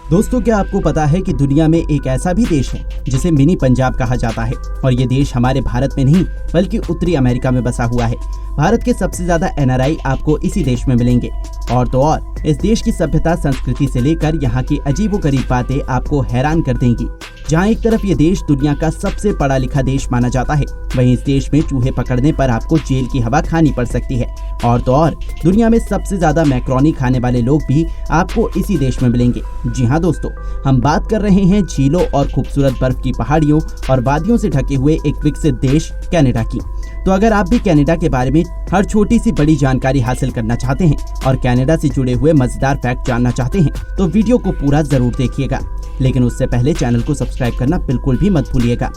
दोस्तों, क्या आपको पता है कि दुनिया में एक ऐसा भी देश है जिसे मिनी पंजाब कहा जाता है और ये देश हमारे भारत में नहीं बल्कि उत्तरी अमेरिका में बसा हुआ है। भारत के सबसे ज्यादा एनआरआई आपको इसी देश में मिलेंगे। और तो और इस देश की सभ्यता, संस्कृति से लेकर यहाँ की अजीबोगरीब बातें आपको हैरान कर देंगी। जहाँ एक तरफ ये देश दुनिया का सबसे पढ़ा लिखा देश माना जाता है, वहीं इस देश में चूहे पकड़ने पर आपको जेल की हवा खानी पड़ सकती है। और तो और दुनिया में सबसे ज्यादा मैक्रोनी खाने वाले लोग भी आपको इसी देश में मिलेंगे। जी हाँ दोस्तों, हम बात कर रहे हैं झीलों और खूबसूरत बर्फ की पहाड़ियों और वादियों से ढके हुए एक विकसित देश कनाडा की। तो अगर आप भी कनाडा के बारे में हर छोटी सी बड़ी जानकारी हासिल करना चाहते हैं और कनाडा से जुड़े हुए मजेदार फैक्ट जानना चाहते हैं तो वीडियो को पूरा जरूर देखिएगा। लेकिन उससे पहले चैनल को सब्सक्राइब करना बिल्कुल भी मत भूलिएगा।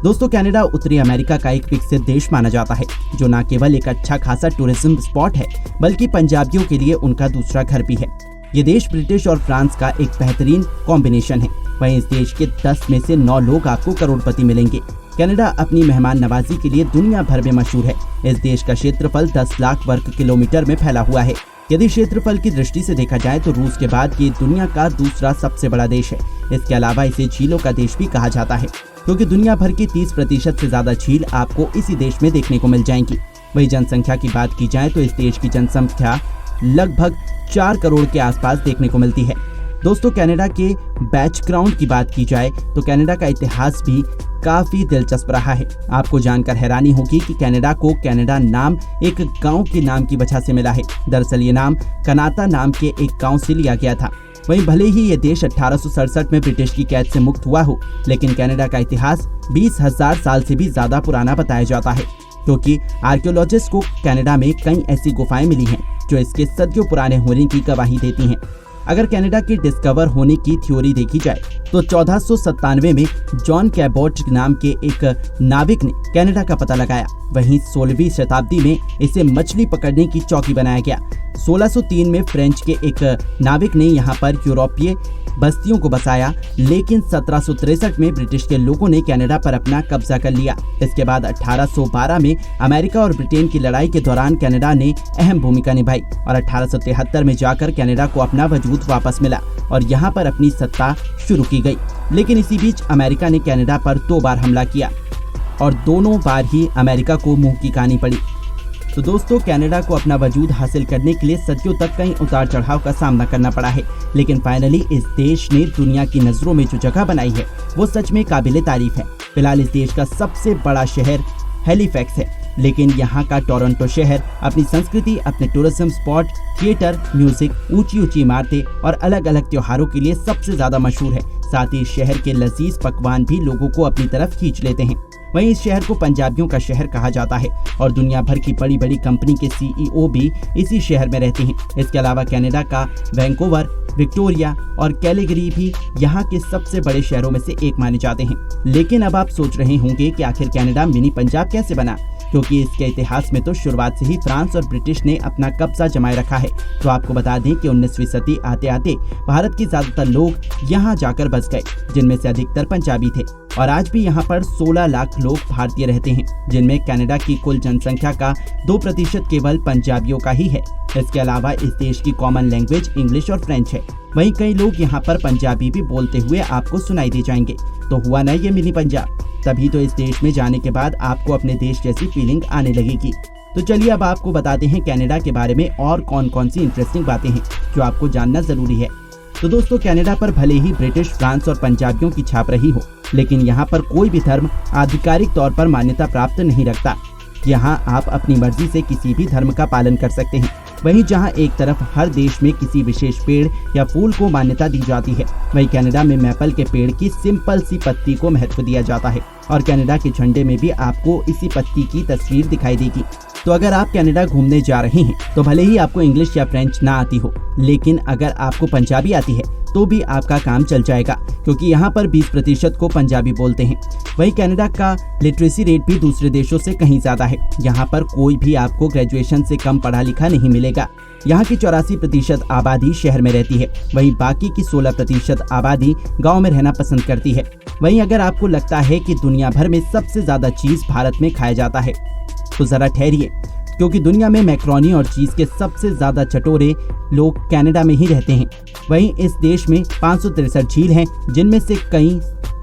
दोस्तों, कनाडा उत्तरी अमेरिका का एक विकसित देश माना जाता है, जो न केवल एक अच्छा खासा टूरिज्म स्पॉट है बल्कि पंजाबियों के लिए उनका दूसरा घर भी है। ये देश ब्रिटिश और फ्रांस का एक बेहतरीन कॉम्बिनेशन है। वहीं इस देश के 10 में से 9 लोग आपको करोड़पति मिलेंगे। कनाडा अपनी मेहमान नवाजी के लिए दुनिया भर में मशहूर है। इस देश का क्षेत्रफल 10 लाख वर्ग किलोमीटर में फैला हुआ है। यदि क्षेत्रफल की दृष्टि से देखा जाए तो रूस के बाद ये दुनिया का दूसरा सबसे बड़ा देश है। इसके अलावा इसे झीलों का देश भी कहा जाता है, क्योंकि दुनिया भर की 30% से ज्यादा झील आपको इसी देश में देखने को मिल जाएंगी। वही जनसंख्या की बात की जाए तो इस देश की जनसंख्या लगभग 4 करोड़ के आसपास देखने को मिलती है। दोस्तों, कनाडा के बैकग्राउंड की बात की जाए तो कनाडा का इतिहास भी काफी दिलचस्प रहा है। आपको जानकर हैरानी होगी कि कनाडा को कनाडा नाम एक गांव के नाम की वजह से मिला है। दरअसल ये नाम कनाता नाम के एक गांव से लिया गया था। वहीं भले ही ये देश 1867 में ब्रिटिश की कैद से मुक्त हुआ हो, लेकिन कनाडा का इतिहास 20,000 साल से भी ज्यादा पुराना बताया जाता है, क्योंकि आर्कियोलॉजिस्ट को कनाडा में कई ऐसी गुफाएं मिली हैं जो इसके सदियों पुराने होने की गवाही देती हैं। अगर कनाडा के डिस्कवर होने की थ्योरी देखी जाए तो 1497 में जॉन कैबोट नाम के एक नाविक ने कनाडा का पता लगाया। वहीं 16वीं शताब्दी में इसे मछली पकड़ने की चौकी बनाया गया। 1603 में फ्रेंच के एक नाविक ने यहाँ पर यूरोपीय बस्तियों को बसाया, लेकिन 1763 में ब्रिटिश के लोगों ने कनाडा पर अपना कब्जा कर लिया। इसके बाद 1812 में अमेरिका और ब्रिटेन की लड़ाई के दौरान कनाडा ने अहम भूमिका निभाई और 1873 में जाकर कनाडा को अपना वजूद वापस मिला और यहाँ पर अपनी सत्ता शुरू की गई। लेकिन इसी बीच अमेरिका ने कनाडा पर 2 बार हमला किया और दोनों बार ही अमेरिका को मुंह की खानी पड़ी। तो दोस्तों, कनाडा को अपना वजूद हासिल करने के लिए सदियों तक कई उतार चढ़ाव का सामना करना पड़ा है, लेकिन फाइनली इस देश ने दुनिया की नजरों में जो जगह बनाई है वो सच में काबिले तारीफ है। फिलहाल इस देश का सबसे बड़ा शहर हैलिफैक्स है, लेकिन यहाँ का टोरंटो शहर अपनी संस्कृति, अपने टूरिज्म स्पॉट, थिएटर, म्यूजिक, ऊंची ऊंची इमारतें और अलग अलग त्योहारों के लिए सबसे ज्यादा मशहूर है। साथ ही शहर के लजीज पकवान भी लोगों को अपनी तरफ खींच लेते हैं। वहीं इस शहर को पंजाबियों का शहर कहा जाता है और दुनिया भर की बड़ी बड़ी कंपनी के सीईओ भी इसी शहर में रहते हैं। इसके अलावा कनाडा का वैंकूवर, विक्टोरिया और कैलगरी भी यहाँ के सबसे बड़े शहरों में से एक माने जाते हैं। लेकिन अब आप सोच रहे होंगे कि आखिर कनाडा मिनी पंजाब कैसे बना, क्योंकि इसके इतिहास में तो शुरुआत से ही फ्रांस और ब्रिटिश ने अपना कब्जा जमाए रखा है। तो आपको बता दें कि 19वीं सदी आते आते भारत के ज्यादातर लोग यहाँ जाकर बस गए, जिनमें से अधिकतर पंजाबी थे। और आज भी यहाँ पर 16 लाख लोग भारतीय रहते हैं, जिनमें कनाडा की कुल जनसंख्या का 2% केवल पंजाबियों का ही है। इसके अलावा इस देश की कॉमन लैंग्वेज इंग्लिश और फ्रेंच है। वहीं कई लोग यहाँ पर पंजाबी भी बोलते हुए आपको सुनाई दे जाएंगे। तो हुआ ना ये मिनी पंजाब। तभी तो इस देश में जाने के बाद आपको अपने देश जैसी फीलिंग आने लगेगी। तो चलिए अब आपको बताते हैं कनाडा के बारे में और कौन कौन सी इंटरेस्टिंग बातें हैं जो आपको जानना जरूरी है। तो दोस्तों, कनाडा पर भले ही ब्रिटिश, फ्रांस और पंजाबियों की छाप रही हो, लेकिन यहाँ पर कोई भी धर्म आधिकारिक तौर पर मान्यता प्राप्त नहीं रखता। यहाँ आप अपनी मर्जी से किसी भी धर्म का पालन कर सकते हैं। वहीं जहाँ एक तरफ हर देश में किसी विशेष पेड़ या फूल को मान्यता दी जाती है, वहीं कनाडा में मैपल के पेड़ की सिंपल सी पत्ती को महत्व दिया जाता है और कनाडा के झंडे में भी आपको इसी पत्ती की तस्वीर दिखाई देगी। तो अगर आप कनाडा घूमने जा रहे हैं तो भले ही आपको इंग्लिश या फ्रेंच ना आती हो, लेकिन अगर आपको पंजाबी आती है तो भी आपका काम चल जाएगा, क्योंकि यहाँ पर 20% को पंजाबी बोलते हैं। वहीं कनाडा का लिटरेसी रेट भी दूसरे देशों से कहीं ज्यादा है। यहाँ पर कोई भी आपको ग्रेजुएशन से कम पढ़ा लिखा नहीं मिलेगा। यहाँ की 84% आबादी शहर में रहती है, वहीं बाकी की 16% आबादी गाँव में रहना पसंद करती है। वहीं अगर आपको लगता है कि दुनिया भर में सबसे ज्यादा चीज भारत में खाया जाता है तो जरा ठहरिए, क्योंकि दुनिया में मैक्रोनी और चीज के सबसे ज्यादा चटोरे लोग कनाडा में ही रहते हैं। वहीं इस देश में 563 झील हैं, जिनमें से कई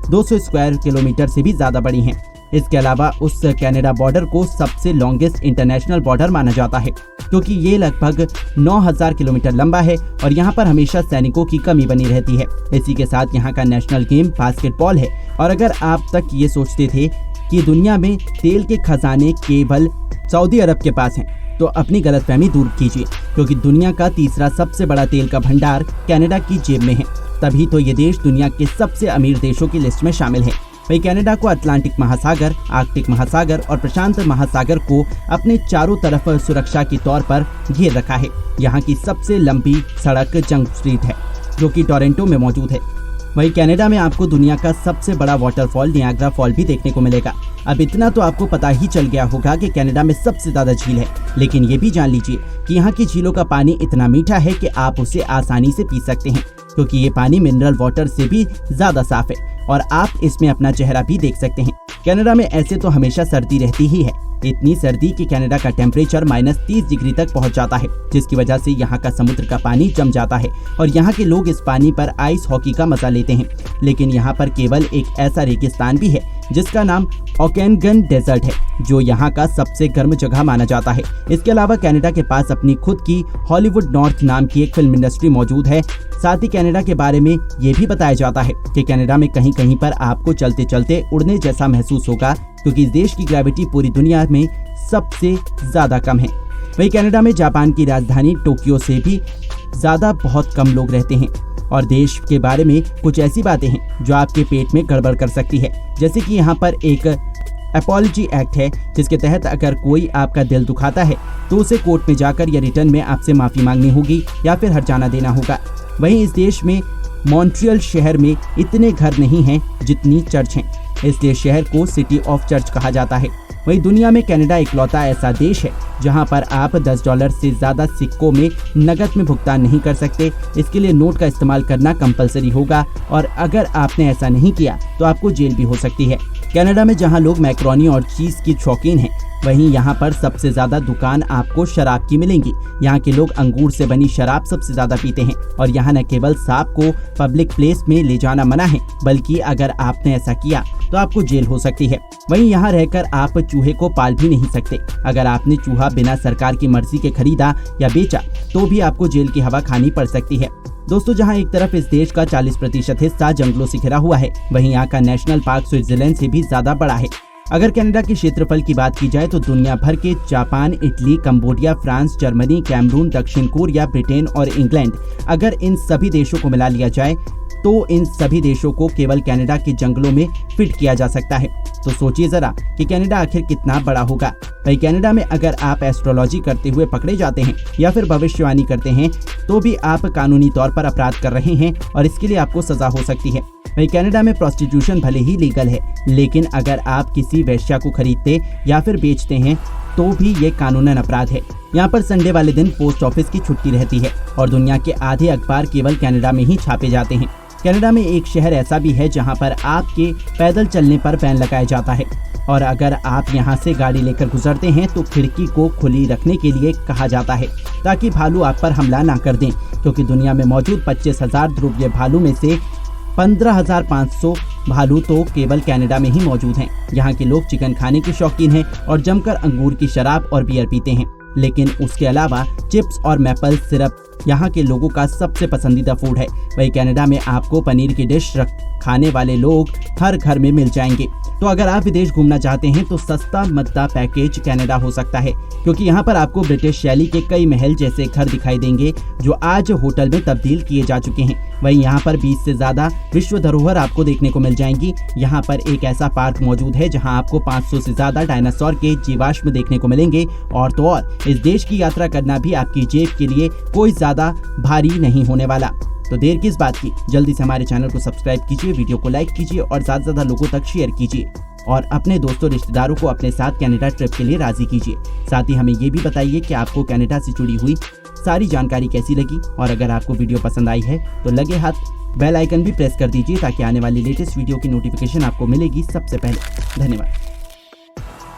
200 स्क्वायर किलोमीटर से भी ज्यादा बड़ी हैं। इसके अलावा उस कनाडा बॉर्डर को सबसे लॉन्गेस्ट इंटरनेशनल बॉर्डर माना जाता है, क्योंकि ये लगभग 9000 किलोमीटर लंबा है और यहाँ पर हमेशा सैनिकों की कमी बनी रहती है। इसी के साथ यहाँ का नेशनल गेम बास्केटबॉल है। और अगर आप तक ये सोचते थे कि दुनिया में तेल के खजाने केवल सऊदी अरब के पास हैं, तो अपनी गलतफहमी दूर कीजिए, क्योंकि दुनिया का तीसरा सबसे बड़ा तेल का भंडार कनाडा की जेब में है। तभी तो ये देश दुनिया के सबसे अमीर देशों की लिस्ट में शामिल है। वही कनाडा को अटलांटिक महासागर, आर्कटिक महासागर और प्रशांत महासागर को अपने चारों तरफ सुरक्षा के तौर पर घेर रखा है। यहाँ की सबसे लंबी सड़क जंग स्ट्रीट है, जो कि टोरंटो में मौजूद है। वहीं कनाडा में आपको दुनिया का सबसे बड़ा वाटरफॉल नियाग्रा फॉल भी देखने को मिलेगा। अब इतना तो आपको पता ही चल गया होगा कि कनाडा में सबसे ज्यादा झील है, लेकिन ये भी जान लीजिए कि यहाँ की झीलों का पानी इतना मीठा है कि आप उसे आसानी से पी सकते हैं, क्योंकि ये पानी मिनरल वाटर से भी ज्यादा साफ है और आप इसमें अपना चेहरा भी देख सकते हैं। कनाडा में ऐसे तो हमेशा सर्दी रहती ही है, इतनी सर्दी कि कनाडा का टेम्परेचर -30 डिग्री तक पहुंच जाता है, जिसकी वजह से यहाँ का समुद्र का पानी जम जाता है और यहाँ के लोग इस पानी पर आइस हॉकी का मजा लेते हैं। लेकिन यहाँ पर केवल एक ऐसा रेगिस्तान भी है जिसका नाम ओकेनगन डेजर्ट है, जो यहाँ का सबसे गर्म जगह माना जाता है। इसके अलावा कनाडा के पास अपनी खुद की हॉलीवुड नॉर्थ नाम की एक फिल्म इंडस्ट्री मौजूद है। साथ ही कनाडा के बारे में ये भी बताया जाता है कि कनाडा में कहीं कहीं पर आपको चलते चलते उड़ने जैसा महसूस होगा, क्योंकि इस देश की ग्रेविटी पूरी दुनिया में सबसे ज्यादा कम है। वहीं कनाडा में जापान की राजधानी टोक्यो से भी ज्यादा बहुत कम लोग रहते हैं। और देश के बारे में कुछ ऐसी बातें हैं जो आपके पेट में गड़बड़ कर सकती है, जैसे कि यहाँ पर एक अपॉलजी एक्ट है, जिसके तहत अगर कोई आपका दिल दुखाता है तो उसे कोर्ट में जाकर या रिटर्न में आपसे माफी मांगनी होगी या फिर हर्जाना देना होगा। वहीं इस देश में मॉन्ट्रियल शहर में इतने घर नहीं हैं जितनी चर्च हैं, इसलिए शहर को सिटी ऑफ चर्च कहा जाता है। वहीं दुनिया में कनाडा इकलौता ऐसा देश है जहां पर आप $10 से ज्यादा सिक्कों में नकद में भुगतान नहीं कर सकते। इसके लिए नोट का इस्तेमाल करना कंपलसरी होगा और अगर आपने ऐसा नहीं किया तो आपको जेल भी हो सकती है। कनाडा में जहां लोग मैक्रोनी और चीज की शौकीन हैं, वहीं यहाँ पर सबसे ज्यादा दुकान आपको शराब की मिलेंगी। यहाँ के लोग अंगूर से बनी शराब सबसे ज्यादा पीते हैं और यहाँ न केवल सांप को पब्लिक प्लेस में ले जाना मना है, बल्कि अगर आपने ऐसा किया तो आपको जेल हो सकती है। वहीं यहाँ रहकर आप चूहे को पाल भी नहीं सकते। अगर आपने चूहा बिना सरकार की मर्जी के खरीदा या बेचा तो भी आपको जेल की हवा खानी पड़ सकती है। दोस्तों, जहां एक तरफ इस देश का 40% हिस्सा जंगलों से घिरा हुआ है, वहीं यहाँ का नेशनल पार्क स्विट्जरलैंड से भी ज्यादा बड़ा है। अगर कनाडा के क्षेत्रफल की बात की जाए तो दुनिया भर के Japan, Italy, Cambodia, France, Germany, Cameroon, दक्षिण कोरिया, ब्रिटेन और इंग्लैंड, अगर इन सभी देशों को मिला लिया जाए तो इन सभी देशों को केवल कनाडा के जंगलों में फिट किया जा सकता है। तो सोचिए जरा कि कनाडा आखिर कितना बड़ा होगा। भाई, कनाडा में अगर आप एस्ट्रोलॉजी करते हुए पकड़े जाते हैं या फिर भविष्यवाणी करते हैं तो भी आप कानूनी तौर पर अपराध कर रहे हैं और इसके लिए आपको सजा हो सकती है। भाई, कनाडा में प्रोस्टिट्यूशन भले ही लीगल है, लेकिन अगर आप किसी वेश्या को खरीदते या फिर बेचते हैं तो भी ये कानूनन अपराध है। यहाँ पर संडे वाले दिन पोस्ट ऑफिस की छुट्टी रहती है और दुनिया के आधे अखबार केवल कनाडा में ही छापे जाते हैं। कनाडा में एक शहर ऐसा भी है जहाँ पर आपके पैदल चलने पर बैन लगाया जाता है और अगर आप यहाँ से गाड़ी लेकर गुजरते हैं तो खिड़की को खुली रखने के लिए कहा जाता है, ताकि भालू आप पर हमला ना कर दें, क्योंकि दुनिया में मौजूद 25,000 ध्रुवीय भालू में से 15,500 भालू तो केवल कनाडा में ही मौजूद हैं। यहाँ के लोग चिकन खाने के शौकीन हैं और जमकर अंगूर की शराब और बियर पीते हैं, लेकिन उसके अलावा चिप्स और मैपल सिरप यहाँ के लोगों का सबसे पसंदीदा फूड है। वही कनाडा में आपको पनीर की डिश खाने वाले लोग हर घर में मिल जाएंगे। तो अगर आप विदेश घूमना चाहते हैं तो सस्ता मद्दा पैकेज कनाडा हो सकता है, क्योंकि यहाँ पर आपको ब्रिटिश शैली के कई महल जैसे घर दिखाई देंगे जो आज होटल में तब्दील किए जा चुके हैं। वहीं यहाँ पर 20 से ज्यादा विश्व धरोहर आपको देखने को मिल जाएंगी। यहाँ पर एक ऐसा पार्क मौजूद है जहाँ आपको 500 से ज्यादा डायनासोर के जीवाश्म देखने को मिलेंगे। और तो और इस देश की यात्रा करना भी आपकी जेब के लिए कोई ज्यादा भारी नहीं होने वाला। तो देर किस बात की, जल्दी से हमारे चैनल को सब्सक्राइब कीजिए, वीडियो को लाइक कीजिए और ज्यादा से ज्यादा लोगों तक शेयर कीजिए और अपने दोस्तों रिश्तेदारों को अपने साथ कनाडा ट्रिप के लिए राजी कीजिए। साथ ही हमें ये भी बताइए कि आपको कनाडा से जुड़ी हुई सारी जानकारी कैसी लगी और अगर आपको वीडियो पसंद आई है तो लगे हाथ बेल आइकन भी प्रेस कर दीजिए ताकि आने वाली लेटेस्ट वीडियो की नोटिफिकेशन आपको मिलेगी सबसे पहले। धन्यवाद।